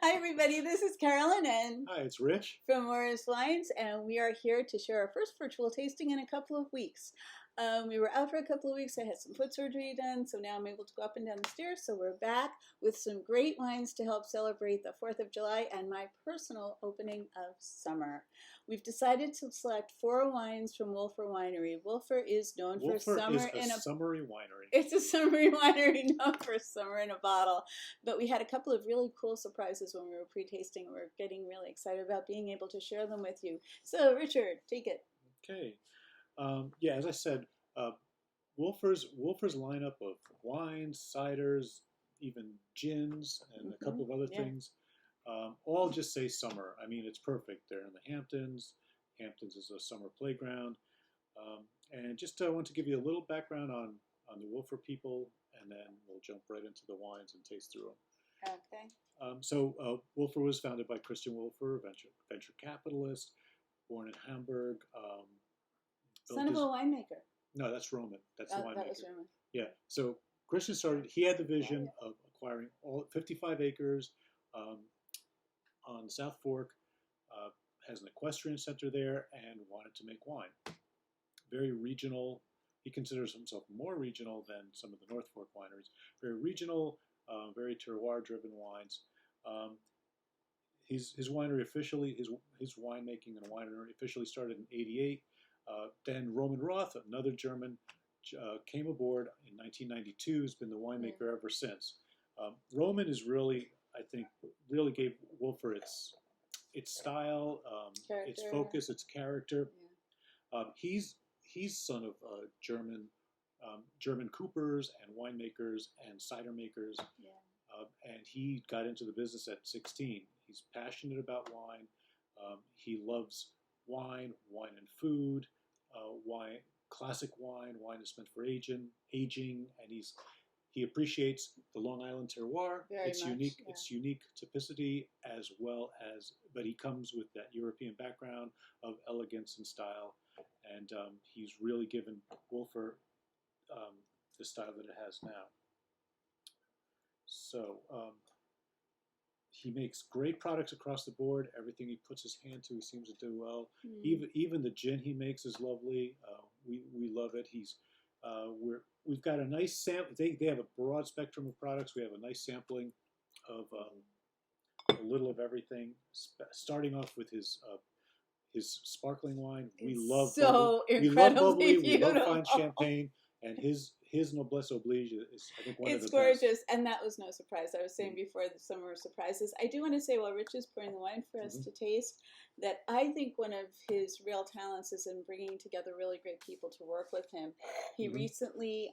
Hi, everybody. This is Carolyn and Hi, it's Rich. from Mora's Wines, and we are here to share our first virtual tasting in a couple of weeks. We were out for a couple of weeks. I had some foot surgery done, so now I'm able to go up and down the stairs. So we're back with some great wines to help celebrate the 4th of July and my personal opening of summer. We've decided to select 4 wines from Wolfer Winery. Wolfer is known for Wolfer is summer a in a summery winery. It's a summery winery known for summer in a bottle. But we had a couple of really cool surprises when we were pre-tasting. We're getting really excited about being able to share them with you. So, Richard, take it. Okay. Yeah, as I said, Wolfer's lineup of wines, ciders, even gins, and a couple of other Yeah. things, all just say summer. I mean, it's perfect. They're in the Hamptons. Hamptons is a summer playground. And just want to give you a little background on the Wolfer people, and then we'll jump right into the wines and taste through them. Okay. Wolfer was founded by Christian Wolfer, venture capitalist, born in Hamburg. Son of a winemaker. No, that's Roman. That's the winemaker. That was Roman. Yeah. So Christian started. He had the vision of acquiring all 55 acres on South Fork. Has an equestrian center there and wanted to make wine. Very regional. He considers himself more regional than some of the North Fork wineries. Very regional, very terroir-driven wines. His winery officially, his winemaking and winery officially started in '88. Then Roman Roth, another German, came aboard in 1992. Has been the winemaker ever since. Roman is really, I think, really gave Wolfer its style, its focus, its character. Yeah. He's son of German coopers and winemakers and cider makers. Yeah. And he got into the business at 16. He's passionate about wine. He loves wine and food, wine, classic wine. Wine is meant for aging, and he appreciates the Long Island terroir. It's unique. Yeah. Its unique typicity as well as, but he comes with that European background of elegance and style, and he's really given Wolfer the style that it has now. So he makes great products across the board. Everything he puts his hand to, he seems to do well. Even the gin he makes is lovely. We love it. We've got a nice sample. They have a broad spectrum of products. We have a nice sampling of a little of everything. Starting off with his sparkling wine. We love bubbly. We love fine champagne, and his Noblesse Oblige is, I think, one of the best. It's gorgeous, and that was no surprise. I was saying before the summer surprises. I do want to say, while Rich is pouring the wine for us to taste, that I think one of his real talents is in bringing together really great people to work with him. He recently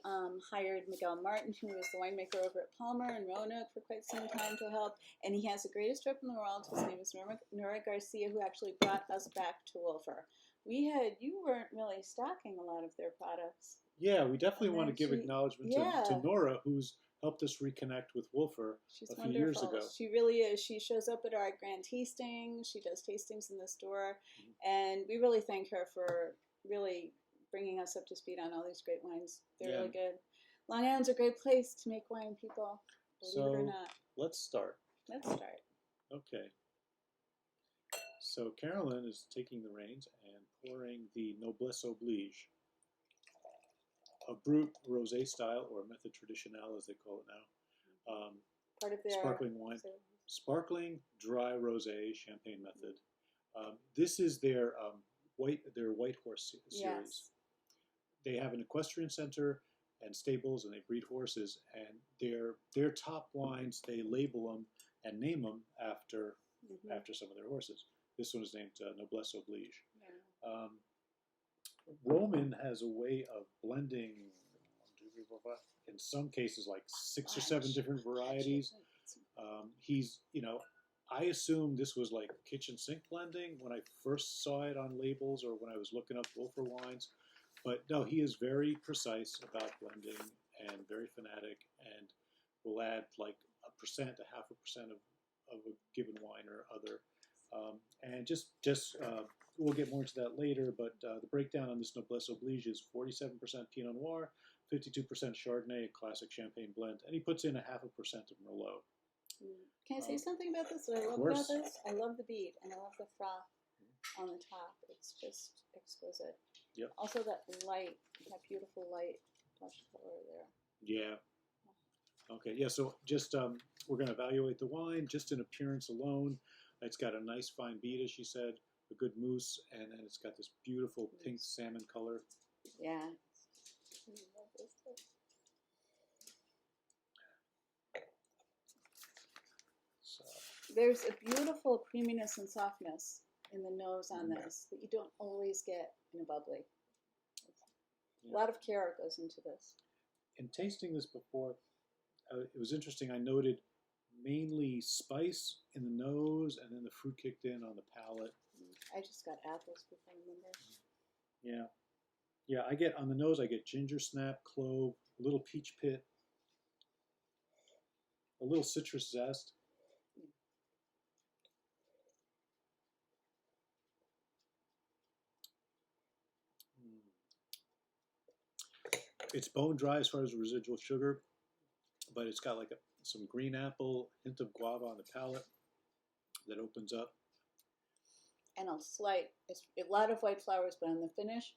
hired Miguel Martin, who was the winemaker over at Palmer and Roanoke for quite some time, to help, and he has the greatest trip in the world. His name is Nora Garcia, who actually brought us back to Wolfer. You weren't really stocking a lot of their products. Yeah, we definitely want to give acknowledgement to Nora, who's helped us reconnect with Wolfer a few years ago. She really is. She shows up at our grand tasting. She does tastings in the store. And we really thank her for really bringing us up to speed on all these great wines. They're really good. Long Island's a great place to make wine, people. Believe it or not. Let's start. Okay. So Carolyn is taking the reins and pouring the Noblesse Oblige, a Brut rosé style, or method traditionnelle as they call it now. Part of their sparkling wine, sparkling dry rosé champagne method. This is their White Horse series. Yes. They have an equestrian center and stables, and they breed horses. And their top wines, they label them and name them after some of their horses. This one is named Noblesse Oblige. Yeah. Roman has a way of blending, in some cases, like 6 or 7 different varieties. I assume this was like kitchen sink blending when I first saw it on labels or when I was looking up Wolfer wines. But no, he is very precise about blending and very fanatic, and will add like 1%, 0.5% of a given wine or other. And we'll get more into that later, but the breakdown on this Noblesse Oblige is 47% Pinot Noir, 52% Chardonnay, a classic champagne blend, and he puts in 0.5% of Merlot. Can I say something about this that I love about this? I love the bead, and I love the froth on the top. It's just exquisite. Yep. Also that light, that beautiful light blush color there. Yeah. Okay, yeah, so just we're going to evaluate the wine just in appearance alone. It's got a nice fine bead, as she said, a good mousse, and then it's got this beautiful pink salmon color. Yeah. I love this stuff. So, there's a beautiful creaminess and softness in the nose on this that you don't always get in a bubbly. yeah. A lot of care goes into this. In tasting this before, it was interesting. I noted mainly spice in the nose, and then the fruit kicked in on the palate. I just got apples before, remember? Yeah. Yeah, I get, on the nose, I get ginger snap, clove, a little peach pit, a little citrus zest. It's bone dry as far as residual sugar, but it's got like some green apple, hint of guava on the palate that opens up. And it's a lot of white flowers, but on the finish,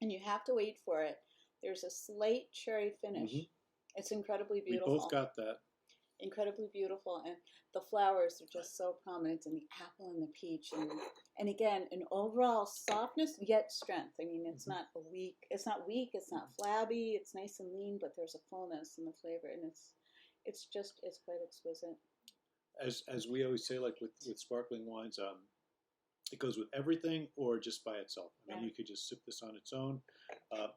and you have to wait for it. There's a slight cherry finish. It's incredibly beautiful. We both got that. Incredibly beautiful, and the flowers are just so prominent, and the apple and the peach, and again, an overall softness yet strength. I mean, it's not weak, it's not flabby, it's nice and lean, but there's a fullness in the flavor, and it's quite exquisite. As we always say, like with sparkling wines, it goes with everything or just by itself. I mean, you could just sip this on its own.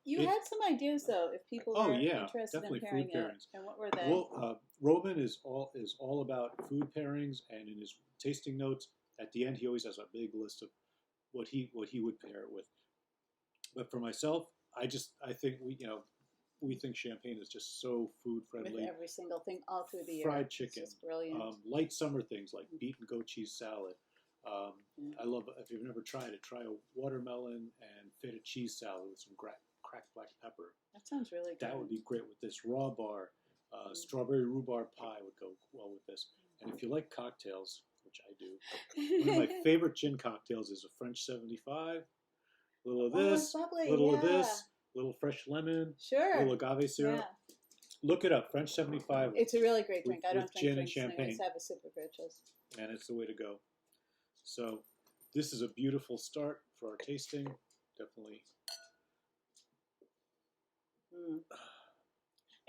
You had some ideas though, if people were interested in pairing it. And what were they? Well, Roman is all about food pairings, and in his tasting notes at the end, he always has a big list of what he would pair it with. But for myself, I think we think champagne is just so food friendly. With every single thing all through the year. Fried chicken, it's just brilliant. Light summer things like beet and goat cheese salad. I love, if you've never tried it, try a watermelon and feta cheese salad with some cracked black pepper. That sounds really good. That would be great with this. Raw bar, strawberry rhubarb pie would go well with this. And if you like cocktails, which I do, one of my favorite gin cocktails is a French 75. A little of this, a little of this, a little fresh lemon, a little agave syrup. Yeah. Look it up, French 75. It's a really great drink. I don't drink gin drinks, and champagne. I just have a sip of riches. And it's the way to go. So this is a beautiful start for our tasting. Definitely.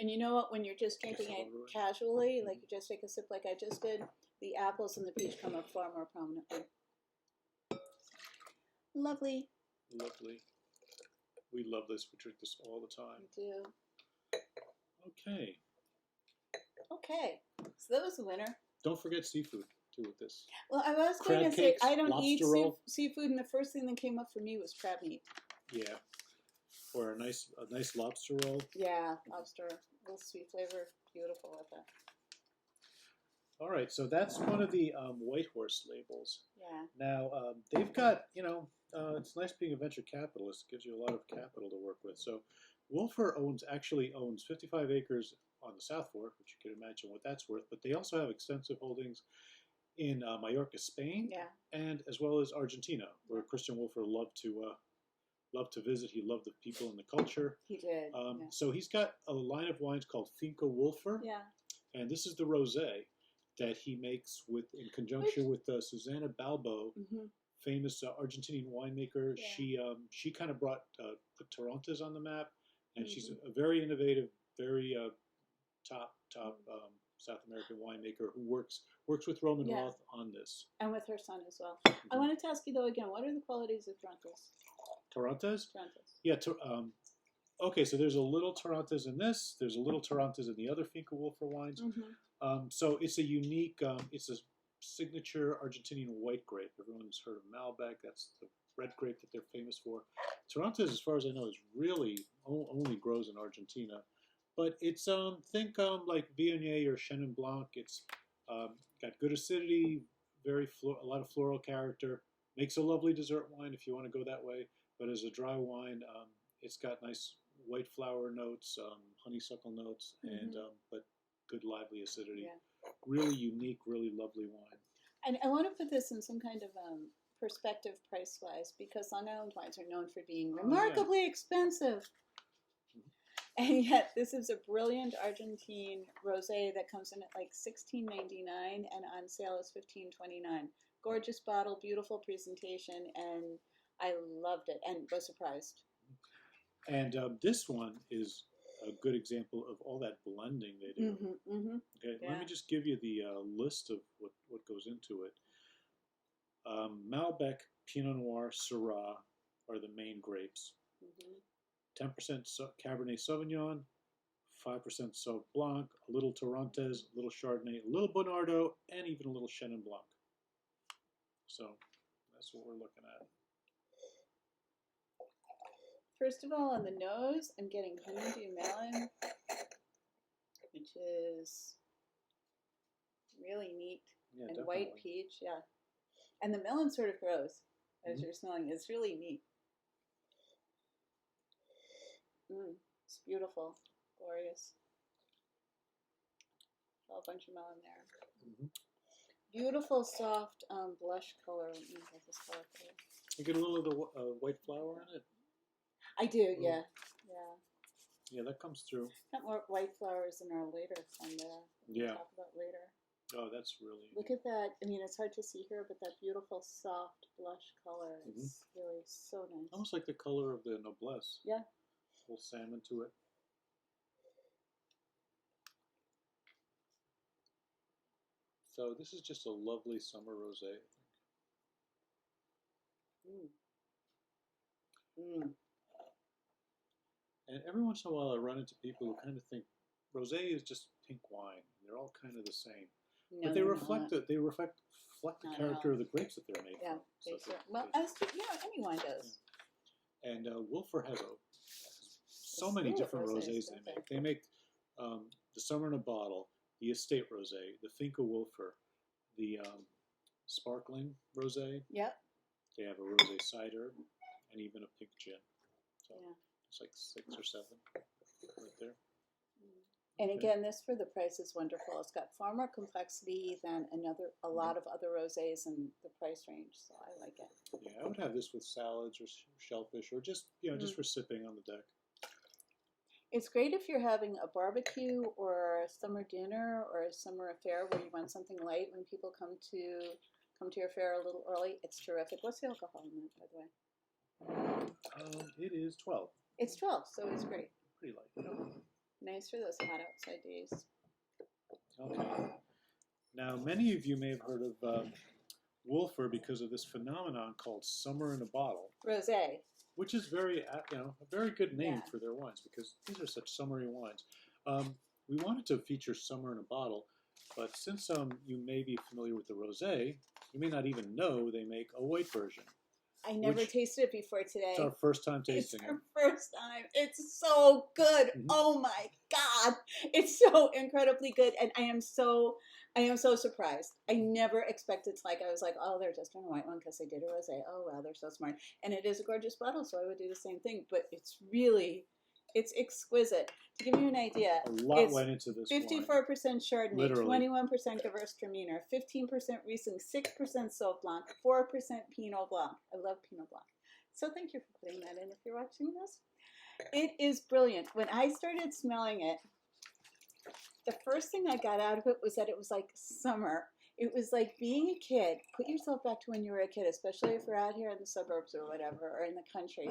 And you know what? When you're just drinking it casually, like you just take a sip like I just did, the apples and the peach come up far more prominently. Lovely. Lovely. We love this. We drink this all the time. We do. Okay. Okay. So that was the winner. Don't forget seafood too with this. Well, I was going to say I don't eat seafood, and the first thing that came up for me was crab meat. Yeah. Or a nice lobster roll. Yeah, lobster, a little sweet flavor, beautiful with that. All right, so that's one of the White Horse labels. Yeah. Now they've got, it's nice being a venture capitalist. It gives you a lot of capital to work with. So Wolfer actually owns 55 acres on the South Fork, which you can imagine what that's worth. But they also have extensive holdings in Mallorca, Spain, and as well as Argentina, where Christian Wolfer loved to visit. He loved the people and the culture. He did. So he's got a line of wines called Finca Wolfer. Yeah. And this is the rosé that he makes in conjunction with Susana Balbo, famous Argentinian winemaker. Yeah. She kind of put Torrontés on the map, and she's a very innovative, very top South American winemaker who works with Roman Roth on this. And with her son as well. I wanted to ask you though again, what are the qualities of Torrontés? Torrontés? Torrontés. Yeah. Okay, so there's a little Torrontés in this. There's a little Torrontés in the other Finca Wolfer wines. So it's a unique, it's a signature Argentinian white grape. Everyone's heard of Malbec. That's the red grape that they're famous for. Torrontés, as far as I know, is really only grows in Argentina. But it's think like Viognier or Chenin Blanc. It's got good acidity, a lot of floral character. Makes a lovely dessert wine if you want to go that way. But as a dry wine, it's got nice white flower notes, honeysuckle notes, and but good lively acidity. Yeah. really unique, really lovely wine. And I want to put this in some kind of perspective price-wise, because Long Island wines are known for being remarkably expensive. And yet, this is a brilliant Argentine rosé that comes in at like $16.99 and on sale is $15.29. Gorgeous bottle, beautiful presentation, and I loved it and was surprised. And this one is a good example of all that blending they do. Okay, Yeah. let me just give you the list of what goes into it. Malbec, Pinot Noir, Syrah are the main grapes. 10% Cabernet Sauvignon, 5% Sauv Blanc, a little Torrontés, a little Chardonnay, a little Bonardo, and even a little Chenin Blanc. So that's what we're looking at. First of all, on the nose, I'm getting honeydew melon, which is really neat, Yeah, and definitely. white peach, yeah. And the melon sort of grows as you're smelling. It's really neat. It's beautiful, glorious. A whole bunch of melon there. Beautiful, soft blush color. You get a little of the white flour in it. I do, yeah. Yeah, that comes through. Got more white flowers in our later one there. We'll talk about later. Oh, that's really. Look at that. I mean, it's hard to see here, but that beautiful, soft blush color is really so nice. Almost like the color of the noblesse. Yeah. A little salmon to it. So this is just a lovely summer rosé, I think. And every once in a while, I run into people who kind of think rosé is just pink wine. They're all kind of the same, but they reflect the character of the grapes that they're made from. Well, as any wine does. And Wolfer has so many different rosés they make. They make the Summer in a Bottle, the Estate Rosé, the Finca Wolfer, the Sparkling Rosé. Yep. They have a rosé cider and even a pink gin. So it's like 6 or 7 right there. And again, this for the price is wonderful. It's got far more complexity than a lot of other rosés in the price range. So I like it. Yeah, I would have this with salads or shellfish, or just just for sipping on the deck. It's great if you're having a barbecue or a summer dinner or a summer affair where you want something light when people come to your fair a little early. It's terrific. What's the alcohol in that, by the way? It is 12. It's 12, so it's great. Pretty light. Nice for those hot outside days. Okay. Now, many of you may have heard of Wolfer because of this phenomenon called Summer in a Bottle. Rosé. Which is a very good name for their wines, because these are such summery wines. We wanted to feature Summer in a Bottle, but since you may be familiar with the rosé, you may not even know they make a white version. I never tasted it before today. It's our first time tasting it. It's our first time. It's so good. Oh my God. It's so incredibly good. And I am so surprised. I never expected I was like, oh, they're just doing a white one because they did a rosé. Oh, wow, they're so smart. And it is a gorgeous bottle, so I would do the same thing. But it's exquisite. To give you an idea, a lot went into this 54% Chardonnay, literally. 21% Gewürztraminer, 15% Riesling, 6% Sauv Blanc, 4% Pinot Blanc. I love Pinot Blanc. So thank you for putting that in if you're watching this. It is brilliant. When I started smelling it, the first thing I got out of it was that it was like summer. It was like being a kid. Put yourself back to when you were a kid, especially if you're out here in the suburbs or whatever, or in the country,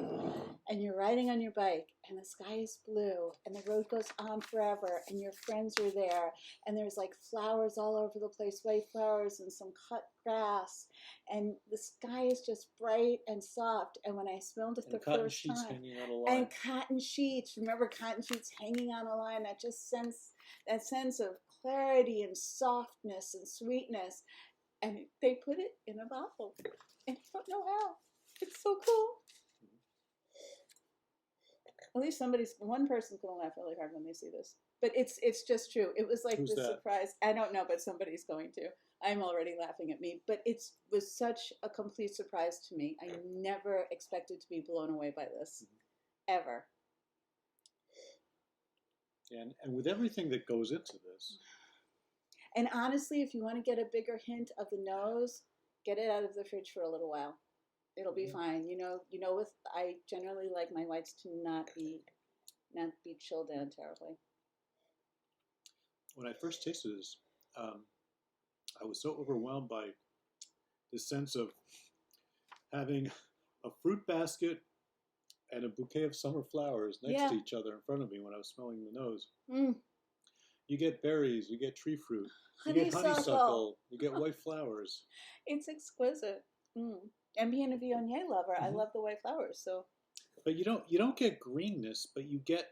and you're riding on your bike, and the sky is blue, and the road goes on forever, and your friends are there, and there's like flowers all over the place, white flowers and some cut grass, and the sky is just bright and soft. And when I smelled it the first time, hanging on a line. And cotton sheets, remember cotton sheets hanging on a line, that sense of clarity and softness and sweetness, and they put it in a bottle, and I don't know how. It's so cool. At least one person's gonna laugh really hard when they see this, but it's just true. It was like the surprise. I don't know, but somebody's going to. I'm already laughing at me, but it was such a complete surprise to me. I never expected to be blown away by this, ever. And with everything that goes into this. And honestly, if you want to get a bigger hint of the nose, get it out of the fridge for a little while. It'll be fine. With I generally like my whites to not be chilled down terribly. When I first tasted this, I was so overwhelmed by the sense of having a fruit basket and a bouquet of summer flowers next to each other in front of me when I was smelling the nose. You get berries, you get tree fruit, you get honeysuckle, you get white flowers. It's exquisite. And being a Viognier lover, I love the white flowers. So, but you don't get greenness, but you get.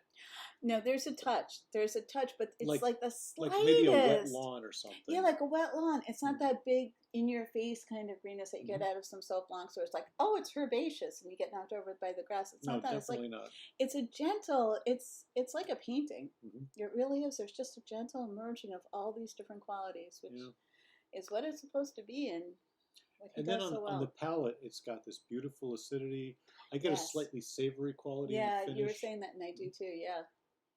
No, there's a touch. There's a touch, but it's like the slightest. Like maybe a wet lawn or something. Yeah, like a wet lawn. It's not that big in your face kind of greenness that you get out of some Sauv Blancs, where it's like, oh, it's herbaceous, and you get knocked over by the grass. It's not that. Definitely not. It's a gentle. It's like a painting. It really is. There's just a gentle merging of all these different qualities, which is what it's supposed to be. And then on the palate, it's got this beautiful acidity. I get a slightly savory quality. Yeah, in the finish. You were saying that, and I do too. Yeah.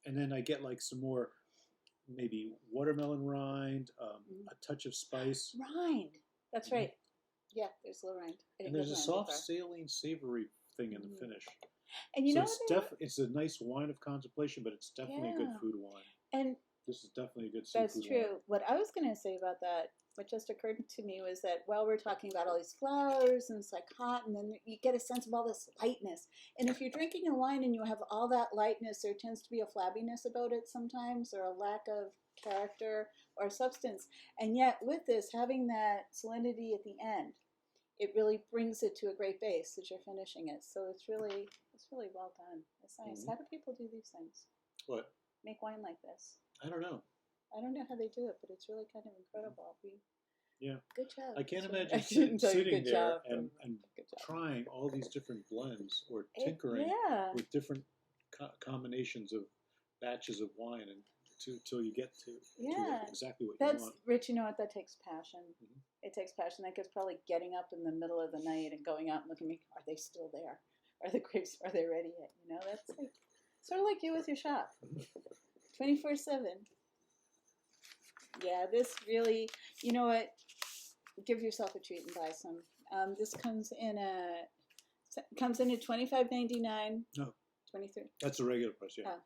And then I get like some more, maybe watermelon rind, a touch of spice. Rind. That's right. Yeah, there's a little rind. And there's a soft, saline, savory thing in the finish. And it's a nice wine of contemplation, but it's definitely a good food wine. And this is definitely a good seafood wine. That's true. What I was going to say about that, what just occurred to me was that while we're talking about all these flowers and it's like hot, and then you get a sense of all this lightness. And if you're drinking a wine and you have all that lightness, there tends to be a flabbiness about it sometimes, or a lack of character or substance. And yet with this, having that salinity at the end, it really brings it to a great base as you're finishing it. So it's really well done. It's nice. How do people do these things? What? Make wine like this? I don't know. I don't know how they do it, but it's really kind of incredible. Good job. I can't imagine sitting there and trying all these different blends or tinkering with different combinations of batches of wine until you get to exactly what you want. Rich, you know what? That takes passion. It takes passion. That gets probably getting up in the middle of the night and going out and looking, are they still there? Are the grapes, are they ready yet? That's like, sort of like you with your shop. 24/7. Yeah, this really, you know what? Give yourself a treat and buy some. This comes in at $25.99. No, 23. That's a regular price. Yeah. Oh.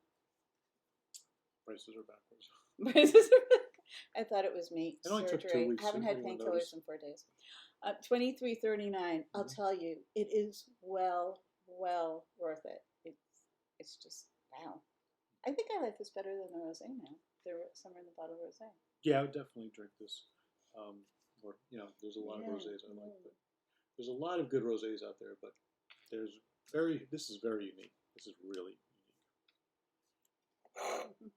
Prices are backwards. I thought it was meat. It only took 2 weeks. I haven't had painkillers in 4 days. $23.39. I'll tell you, it is well worth it. It's just wow. I think I like this better than the rosé now. The summer in the bottle rosé. Yeah, I would definitely drink this. There's a lot of rosés I like, but there's a lot of good rosés out there. But this is very unique. This is really unique.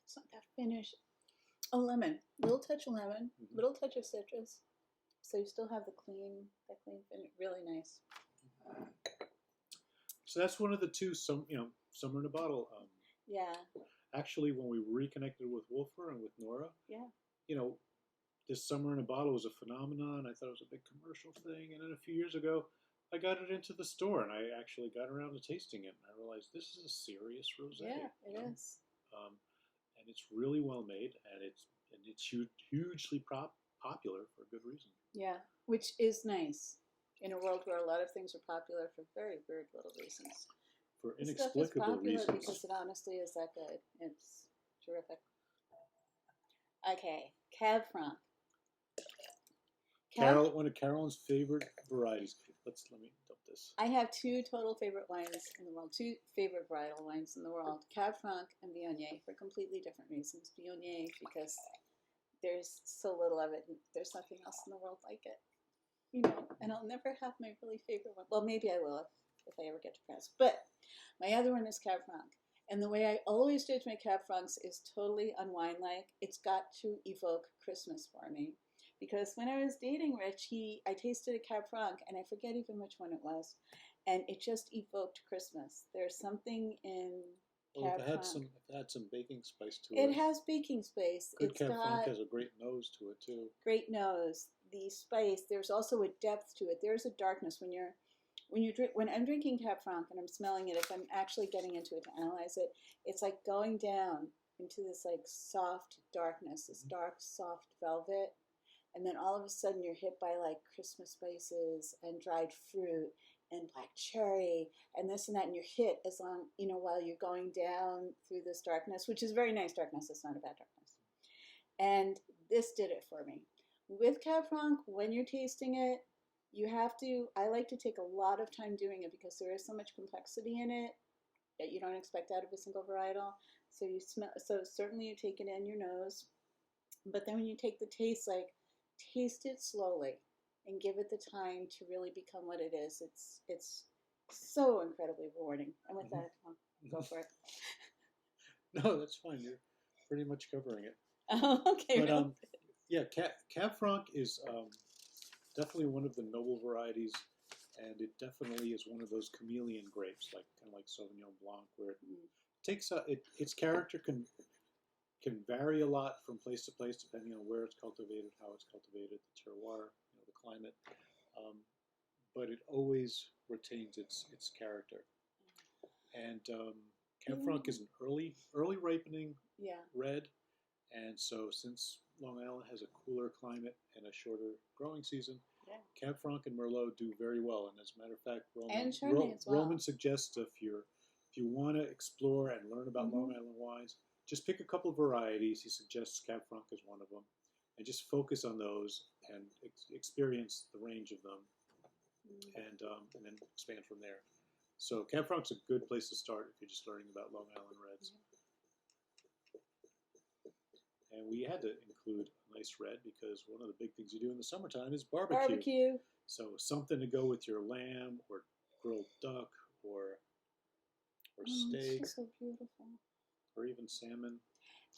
It's not that finish. A lemon, little touch of lemon, little touch of citrus. So you still have that clean finish. Really nice. So that's one of the two. Summer in a bottle. Actually, when we reconnected with Wolfer and with Nora, this Summer in a Bottle was a phenomenon. I thought it was a big commercial thing, and then a few years ago, I got it into the store, and I actually got around to tasting it, and I realized this is a serious rosé. Yeah, it is. And it's really well made, and it's hugely popular for a good reason. Yeah, which is nice in a world where a lot of things are popular for very, very little reasons. For inexplicable reasons. Because it honestly is that good. It's terrific. Okay, Cab Franc. One of Carolyn's favorite varieties. Let me dump this. I have 2 total favorite wines in the world. 2 favorite varietal wines in the world. Cab Franc and Viognier for completely different reasons. Viognier because there's so little of it, and there's nothing else in the world like it. And I'll never have my really favorite one. Well, maybe I will if I ever get to France. But my other one is Cab Franc. And the way I always judge my Cab Francs is totally unwine-like. It's got to evoke Christmas for me. Because when I was dating Rich, I tasted a Cab Franc, and I forget even which one it was, and it just evoked Christmas. There's something in Cab Franc. It had some baking spice to it. It has baking spice. Good Cab Franc has a great nose to it, too. Great nose. The spice, there's also a depth to it. There's a darkness when you're when I'm drinking Cab Franc and I'm smelling it, if I'm actually getting into it to analyze it, it's like going down into this like soft darkness, this dark soft velvet, and then all of a sudden you're hit by like Christmas spices and dried fruit and black cherry and this and that, and you're hit as long, while you're going down through this darkness, which is very nice darkness. It's not a bad darkness. And this did it for me. With Cab Franc, when you're tasting it, I like to take a lot of time doing it because there is so much complexity in it that you don't expect out of a single varietal. So certainly you take it in your nose, but then when you take the taste, taste it slowly and give it the time to really become what it is. It's so incredibly rewarding. And with that, go for it. No, that's fine. You're pretty much covering it. Oh, okay. But yeah, Cab Franc is definitely one of the noble varieties, and it definitely is one of those chameleon grapes, kind of like Sauvignon Blanc, where it takes its character can vary a lot from place to place depending on where it's cultivated, how it's cultivated, the terroir, the climate, but it always retains its character. And Cab Franc is an early ripening red, and so since Long Island has a cooler climate and a shorter growing season, Cab Franc and Merlot do very well. And as a matter of fact, Roman suggests if you want to explore and learn about Long Island wines, just pick a couple of varieties. He suggests Cab Franc is one of them, and just focus on those and experience the range of them, and then expand from there. So Cab Franc's a good place to start if you're just learning about Long Island reds. And we had to include a nice red because one of the big things you do in the summertime is barbecue. So something to go with your lamb or grilled duck or steak. It's so beautiful. Or even salmon.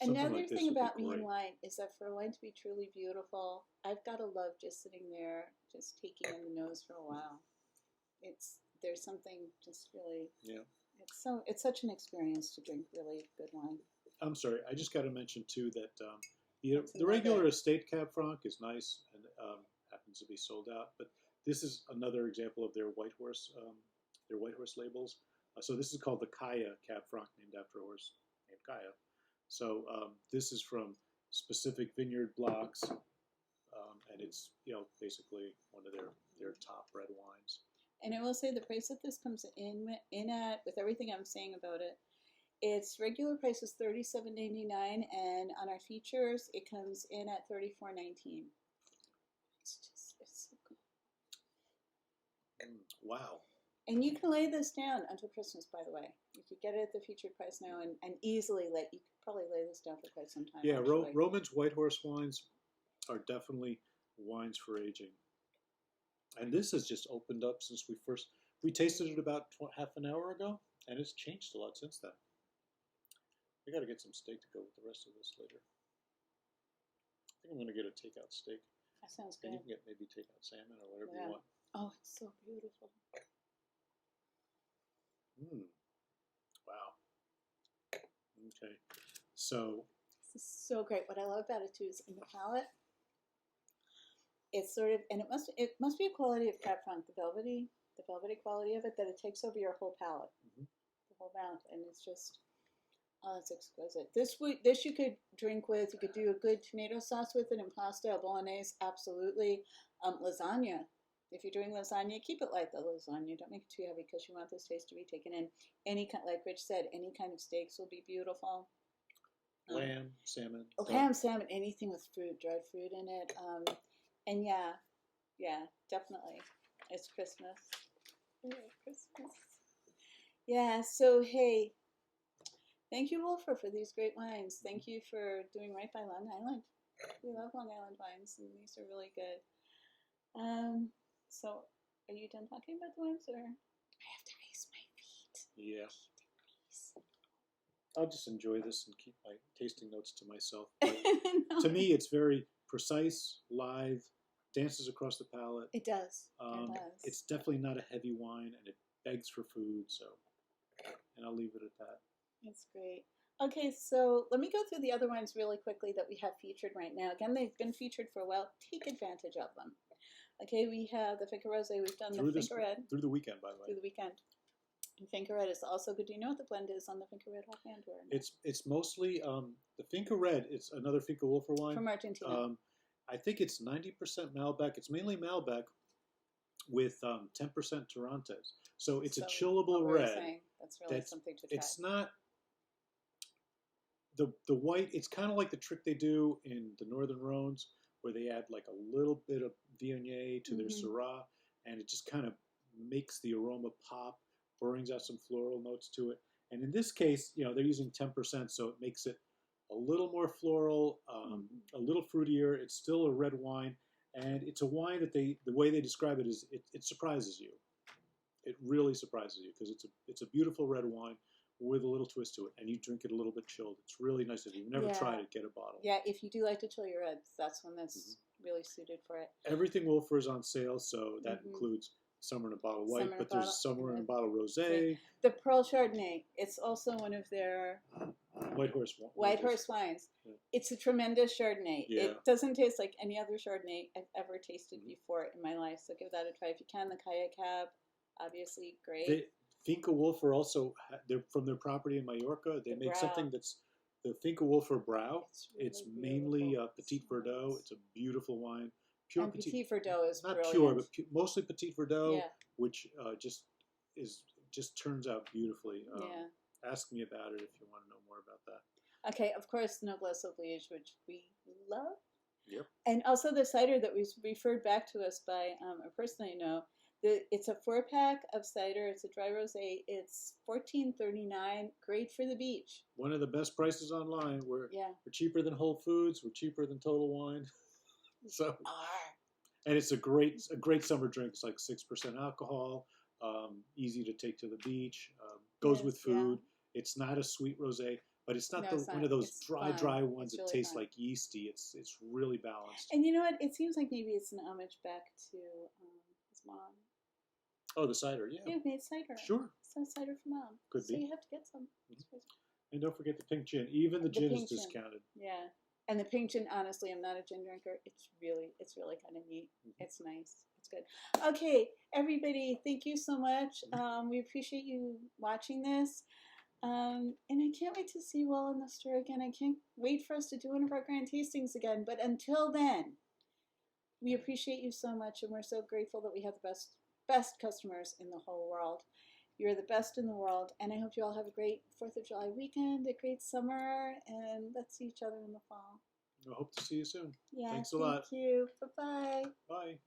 Another thing about me and wine is that for a wine to be truly beautiful, I've got to love just sitting there, just taking in the nose for a while. There's something just really. Yeah. It's such an experience to drink really good wine. I'm sorry, I just got to mention too that the regular estate Cab Franc is nice and happens to be sold out, but this is another example of their white horse labels. So this is called the Kaya Cab Franc, named after a horse named Kaya. So this is from specific vineyard blocks, and it's basically one of their top red wines. And I will say the price that this comes in at, with everything I'm saying about it, its regular price is $37.99, and on our features it comes in at $34.19. It's so good. Wow. And you can lay this down until Christmas, by the way. You could get it at the featured price now and easily you could probably lay this down for quite some time. Yeah, Roman's White Horse wines are definitely wines for aging. And this has just opened up since we tasted it about half an hour ago, and it's changed a lot since then. I got to get some steak to go with the rest of this later. I think I'm going to get a takeout steak. That sounds good. And you can get maybe takeout salmon or whatever you want. Oh, it's so beautiful. Wow. Okay. So. This is so great. What I love about it too is in the palate. It's sort of, and it must be a quality of Cab Franc, the velvety quality of it, that it takes over your whole palate, the whole mouth, and it's just. Oh, it's exquisite. This you could drink with. You could do a good tomato sauce with it, and pasta, a bolognese, absolutely. Lasagna. If you're doing lasagna, keep it light, the lasagna. Don't make it too heavy because you want this taste to be taken in. Any kind, like Rich said, any kind of steaks will be beautiful. Lamb, salmon. Lamb, salmon, anything with fruit, dried fruit in it. And yeah, definitely. It's Christmas. Christmas. Yeah. So hey. Thank you, Wolfer, for these great wines. Thank you for doing right by Long Island. We love Long Island wines, and these are really good. So, are you done talking about the wines, or I have to ice my feet? Yeah. I'll just enjoy this and keep my tasting notes to myself. No. To me, it's very precise, lithe, dances across the palate. It does. It's definitely not a heavy wine, and it begs for food. So, and I'll leave it at that. That's great. Okay, so let me go through the other wines really quickly that we have featured right now. Again, they've been featured for a while. Take advantage of them. Okay, we have the Finca Rosé. We've done through the this Finca Red through the weekend, by the way. through the weekend. And Finca Red is also good. Do you know what the blend is on the Finca Red offhand? Or no? It's mostly the Finca Red. It's another Finca Wolfer wine From Argentina. I think it's 90% Malbec. It's mainly Malbec with 10% Torrontés. So it's a chillable what we were red. saying, that's really something to try. It's not the white. It's kind of like the trick they do in the Northern Rhones, where they add like a little bit of Viognier to their Syrah, and it just kind of makes the aroma pop, brings out some floral notes to it. And in this case, you know, they're using 10%, so it makes it a little more floral, a little fruitier. It's still a red wine, and it's a wine that the way they describe it is it surprises you. It really surprises you because it's a beautiful red wine with a little twist to it, and you drink it a little bit chilled. It's really nice. If you've never tried it, get a bottle. Yeah, if you do like to chill your reds, that's one that's really suited for it. Everything Wolfer is on sale, so that includes Summer in a Bottle White, but there's Summer in a Bottle Rosé. The Pearl Chardonnay, it's also one of their White Horse wines. Yeah. It's a tremendous Chardonnay. Yeah. It doesn't taste like any other Chardonnay I've ever tasted before in my life, so give that a try if you can. The Kayak Cab, obviously great. Finca Wolfer also, they're from their property in Mallorca. They make something that's the Finca Wolfer Brau. It's mainly Petit Verdot. It's a beautiful wine. Pure Petit Verdot is not brilliant. Pure, but mostly Petit Verdot, which just turns out beautifully. Ask me about it if you want to know more about that. Okay, of course, Noblesse Oblige, which we love. Yep. And also the cider that was referred back to us by a person I know. It's a 4-pack of cider. It's a dry rosé. It's $14.39. Great for the beach. One of the best prices online. We're cheaper than Whole Foods. We're cheaper than Total Wine. So, and it's a great summer drink. It's like 6% alcohol. Easy to take to the beach. Goes with food. Yeah. It's not a sweet rosé, but it's not one of those dry ones that tastes like yeasty. It's really balanced. And you know what? It seems like maybe it's an homage back to his mom. Oh, the cider, yeah. Yeah, made cider. Sure. Some cider for Mom. Could be. So you have to get some. And don't forget the pink gin. Even the gin is discounted. Yeah. And the pink gin, honestly, I'm not a gin drinker. It's really kind of neat. It's nice. It's good. Okay, everybody, thank you so much. We appreciate you watching this. And I can't wait to see you all in the store again. I can't wait for us to do one of our grand tastings again. But until then, we appreciate you so much, and we're so grateful that we have the best customers in the whole world. You're the best in the world, and I hope you all have a great 4th of July weekend, a great summer, and let's see each other in the fall. I hope to see you soon. Yeah, thanks a lot. Thank you. Bye-bye. Bye.